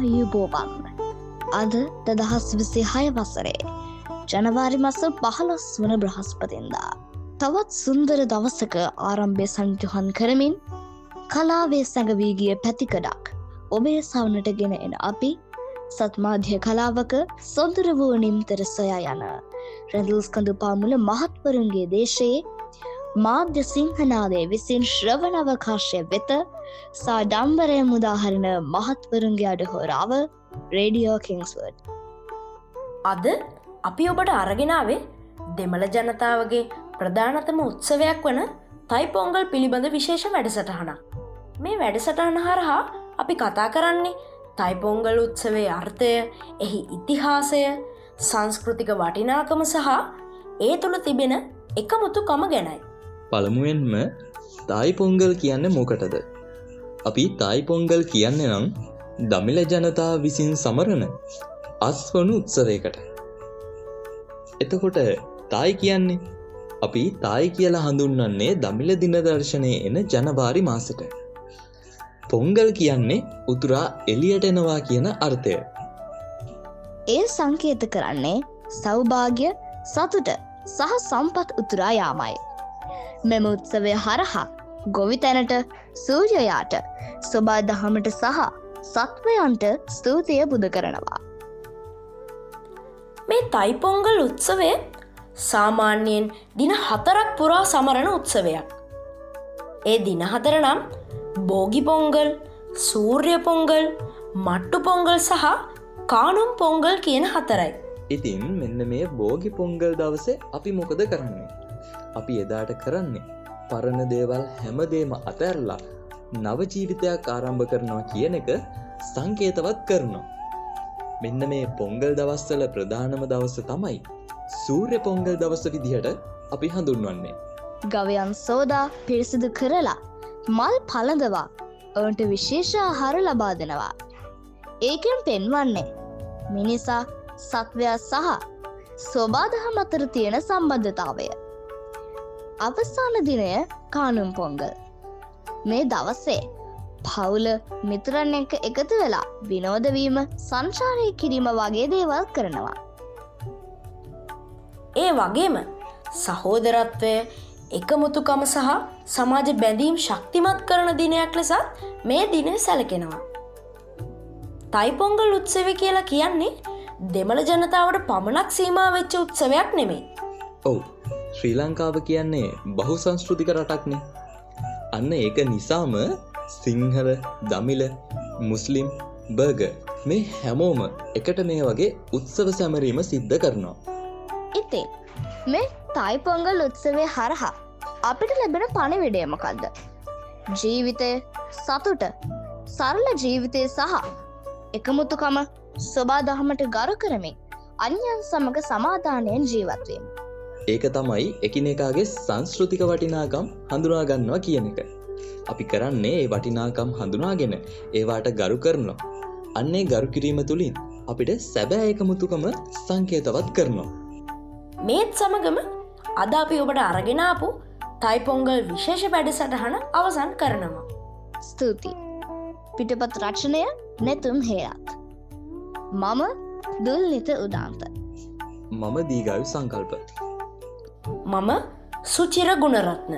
ආයුබෝවන්. අද 2026 වසරේ ජනවාරි මාස 15 වන බ්‍රහස්පතින්දා තවත් සුන්දර දවසක ආරම්භය සනිටුහන් කරමින් කලාවේ සැඟවී ගිය පැතිකඩක් ඔබේ සවුනට ගෙන එන අපි සත්මාධ්‍ය කලාවක සොඳුර වූ නිම්තර සොයා යන රැඳුල්ස්කඳු පාමුල මහත්වරුන්ගේ දේශයේ මාධ්‍ය සිංහනාදය විසින් ශ්‍රවණ අවකාශය වෙත සාඩම්බරය මුදාහරණ මහත්වරුන්ගේ අඩහෝරාව රේඩියෝ කිංස්වර්ඩ්. අද අපි ඔබට අරගෙනාවේ දෙමළ ජනතාවගේ ප්‍රධානතම උත්සවයක් වන තයිපොංගල් පිළිබඳ විශේෂ වැඩසටහනක්. මේ වැඩසටහන හරහා අපි කතා කරන්නේ තයිපොංගල් උත්සවයේ අර්ථය, එහි ඉතිහාසය, සංස්කෘතික වටිනාකම සහ ඒ තුළ තිබෙන එකමුතුකම ගැනයි. පළමුවෙන්ම තායිපොංගල් කියන්නේ මොකටද? අපි තායිපොංගල් කියන්නේ නම් දමිළ ජනතාව විසින් සමරන අස්වනු උත්සවයකට. එතකොට තායි කියන්නේ අපි තායි කියලා හඳුන්වන්නේ දමිළ දින දර්ශනයේ එන ජනවාරි මාසෙට. පොංගල් කියන්නේ උතුරා එළියට එනවා කියන අර්ථය. ඒ සංකේත කරන්නේ සෞභාග්‍ය, සතුට සහ සම්පත් උතුරා යාමයි. මෙම උත්සවය හරහා ගොවිතැනට, සූර්යයාට, සොබා දහමට සහ සත්වයන්ට ස්තුතිය පුද කරනවා. මේ තයිපොංගල් උත්සවය සාමාන්‍යයෙන් දින 4ක් පුරා සමරන උත්සවයක්. ඒ දින 4 නම් බෝගි පොංගල්, සූර්ය පොංගල්, මට්ටු පොංගල් සහ කානුම් පොංගල් කියන 4යි. ඉතින් මෙන්න මේ බෝගි පොංගල් දවසේ අපි මොකද කරන්නේ? අපි එදාට කරන්නේ පරණ දේවල් හැමදේම අතහැරලා නව ජීවිතයක් ආරම්භ කරනවා කියන එක සංකේතවත් කරනවා. මෙන්න මේ පොංගල් දවස්වල ප්‍රධානම දවස තමයි සූර්ය පොංගල් දවස විදිහට අපි හඳුන්වන්නේ. ගවයන් සෝදා පිරිසිදු කරලා මල් පළඳවා ඔවුන්ට විශේෂ ආහාර ලබා දෙනවා. ඒකෙන් පෙන්වන්නේ මිනිසා, සත්වයා සහ සොබාදහම අතර තියෙන සම්බන්ධතාවය. අවසාන දිනය කානුම් පොංගල්. මේ දවසේ පවුල මිතුරන් එක්ක එකතු වෙලා විනෝද වීම, සංචාරය කිරීම වගේ දේවල් කරනවා. ඒ වගේම සහෝදරත්වය, එකමුතුකම සහ සමාජ බැඳීම් ශක්තිමත් කරන දිනයක් ලෙසත් මේ දිනය සැලකෙනවා. තයිපොංගල් උත්සවය කියලා කියන්නේ දෙමළ ජනතාවට පමණක් සීමා වෙච්ච උත්සවයක් නෙමෙයි. ඔව්. ශ්‍රී ලංකාව කියන්නේ බහු සංස්කෘතික රටක්නේ. අන්න ඒක නිසාම සිංහල, දමිළ, මුස්ලිම්, බර්ගර් මේ හැමෝම එකට මේ වගේ උත්සව සැමරීම සිද්ධ කරනවා. ඉතින් මේ තයිපොංගල් උත්සවය හරහා අපිට ලැබෙන පණිවිඩය මොකද්ද? ජීවිතය, සතුට, සරල ජීවිතය සහ එකමුතුකම, සොබා දහමට ගරු කරමින් අන්‍යයන් සමග සමාදානයෙන් ජීවත් වීම. ඒක තමයි එකිනෙකාගේ සංස්කෘතික වටිනාකම් හඳුනා ගන්නවා කියන එක. අපි කරන්නේ ඒ වටිනාකම් හඳුනාගෙන ඒවාට ගරු කරනවා. අන්නේ ගරු කිරීම තුලින් අපිට සැබෑ එකමුතුකම සංකේතවත් කරනවා. මේත් සමගම අද අපි ඔබට අරගෙන ආපු තයිපොංගල් විශේෂ වැඩසටහන අවසන් කරනවා. ස්තුතියි. පිටපත් රචනය නෙතුම් හේරත්. මම දුල්නිත උදාන්ත. මම දීගායු සංකල්ප. මම සුචිර ගුණරත්න.